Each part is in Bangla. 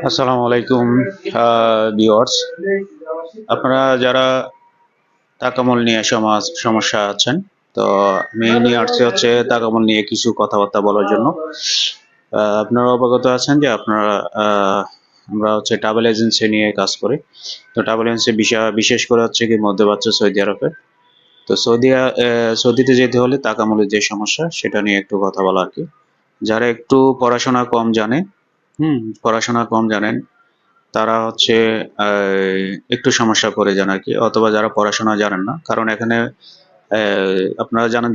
আসসালামু আলাইকুম ভিউয়ার্স, আপনারা যারা তাকামুল নিয়ে সমস্যা আছেন, তো আমি নিয়ে আসছি হচ্ছে তাকামুল নিয়ে কিছু কথাবার্তা বলার জন্য। আপনারা অবগত আছেন যে আমরা হচ্ছে ট্রাভেল এজেন্সি নিয়ে কাজ করি। তো ট্রাভেল এজেন্সি বিশেষ করে হচ্ছে কি মধ্যপ্রাচ্য সৌদি আরবে। তো সৌদিতে যেতে হলে তাকামুলের যে সমস্যা সেটা নিয়ে একটু কথা বলা আর কি। যারা একটু পড়াশোনা কম জানে, পড়াশোনা কম জানেন, তারা হচ্ছে একটু সমস্যা পড়ে যান আরকি, অথবা যারা পড়াশোনা জানেন না। কারণ এখানে আপনারা জানেন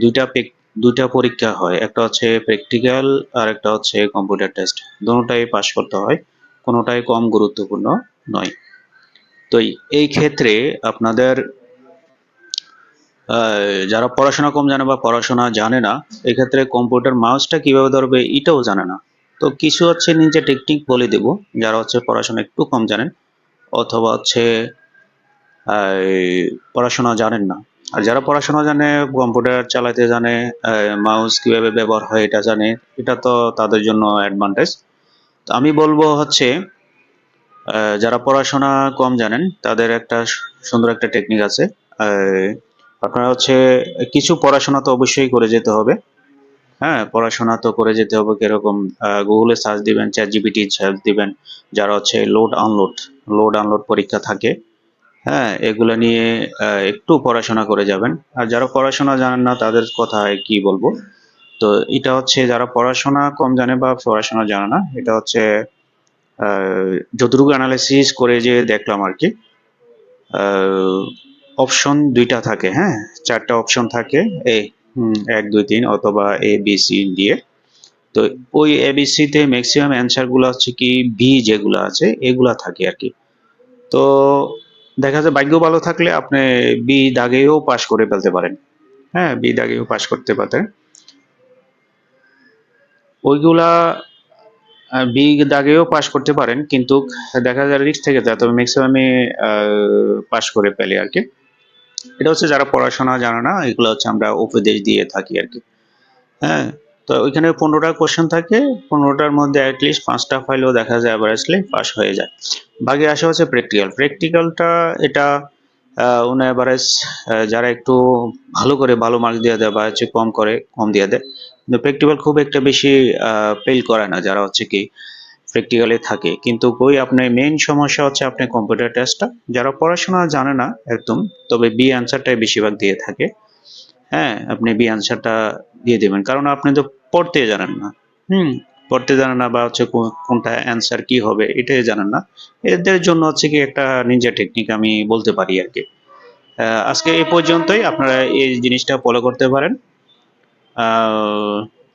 দুইটা পরীক্ষা হয়। একটা হচ্ছে প্র্যাকটিক্যাল আর একটা হচ্ছে কম্পিউটার টেস্ট। দোনোটাই পাস করতে হয়। কোনোটাই কম গুরুত্বপূর্ণ নয়। তো এই ক্ষেত্রে আপনাদের যারা পড়াশোনা কম জানে বা পড়াশোনা জানে না, এক্ষেত্রে কম্পিউটার মাউসটা কিভাবে ধরবে এটাও জানে না। তো কিছু হচ্ছে নিচে টেকনিক বলে দেব, যারা হচ্ছে পড়াশোনা একটু কম জানেন অথবা হচ্ছে পড়াশোনা জানেন না। আর যারা পড়াশোনা জানে, কম্পিউটার চালাতে জানে, মাউস কিভাবে ব্যবহার হয় এটা জানে, এটা তো তাদের জন্য অ্যাডভান্টেজ। তো আমি বলবো হচ্ছে যারা পড়াশোনা কম জানেন তাদের একটা সুন্দর একটা টেকনিক আছে। আপনারা হচ্ছে কিছু পড়াশোনা তো অবশ্যই করে যেতে হবে। হ্যাঁ, পড়াশোনা তো করে যেতে হবে। কিরকম? গুগলে সার্চ দিবেন, চ্যাট জিপিটি সার্চ দিবেন। যারা হচ্ছে লোড আনলোড পরীক্ষা থাকে, হ্যাঁ, এগুলা নিয়ে একটু পড়াশোনা করে যাবেন। আর যারা পড়াশোনা জানেন না তাদের কথা কি বলবো। তো এটা হচ্ছে যারা পড়াশোনা কম জানে বা পড়াশোনা জানে না, এটা হচ্ছে যতটুকু অ্যানালাইসিস করে যে দেখলাম আর কি। অপশন দুইটা থাকে, হ্যাঁ, চারটা অপশন থাকে। এ 1 2 3 অথবা এ বি সি দিয়ে। তো ওই এবিসি তে ম্যাক্সিমাম অ্যান্সার গুলো হচ্ছে কি বি, যেগুলো আছে এগুলা থাকে আর কি। তো দেখা যায় ভাগ্য ভালো থাকলে আপনি বি দাগেও পাশ করে ফেলতে পারেন। হ্যাঁ, বি দাগেও পাশ করতে পারেন। ওইগুলা বি দাগেও পাশ করতে পারেন, কিন্তু দেখা যায় রিস্ক থেকে যায়, তবে ম্যাক্সিমামে পাশ করে ফেলে আর কি। এটা হচ্ছে যারা পড়াশোনা জানে না, এগুলো হচ্ছে আমরা উপদেশ দিয়ে থাকি আর কি। হ্যাঁ, তো ওইখানে 15টা কোশ্চেন থাকে। 15টার মধ্যে অ্যাটলিস্ট 5টা ফাইলেও দেখা যায় অ্যাভারেজলি পাস হয়ে যায়। বাকি আসা হচ্ছে প্র্যাকটিক্যালটা। এটা অন অ্যাভারেজ যারা একটু ভালো করে ভালো মার্কস দিয়ে দেয় বা হচ্ছে কম দিয়ে দেয়, কিন্তু প্র্যাকটিক্যাল খুব একটা বেশি ফেল করে না যারা হচ্ছে কি প্র্যাকটিক্যালে থাকে। কিন্তু কই আপনার মেইন সমস্যা হচ্ছে আপনার কম্পিউটার টেস্টটা। যারা পড়াশোনা জানে না একদম, তবে বি অ্যান্সারটাই বেশিরভাগ দিয়ে থাকে। হ্যাঁ, আপনি বি অ্যান্সারটা দিয়ে দেবেন, কারণ আপনি তো পড়তে জানেন না। হুম, পড়তে জানেন না বা হচ্ছে কোনটা অ্যান্সার কি হবে এটাই জানেন না। এদের জন্য হচ্ছে কি একটা নিনজা টেকনিক আমি বলতে পারি আর কি। আজকে এই পর্যন্তই, আপনারা এই জিনিসটা ফলো করতে পারেন।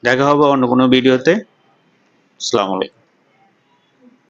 দেখা হবে অন্য কোনো ভিডিওতে। আসসালামু আলাইকুম।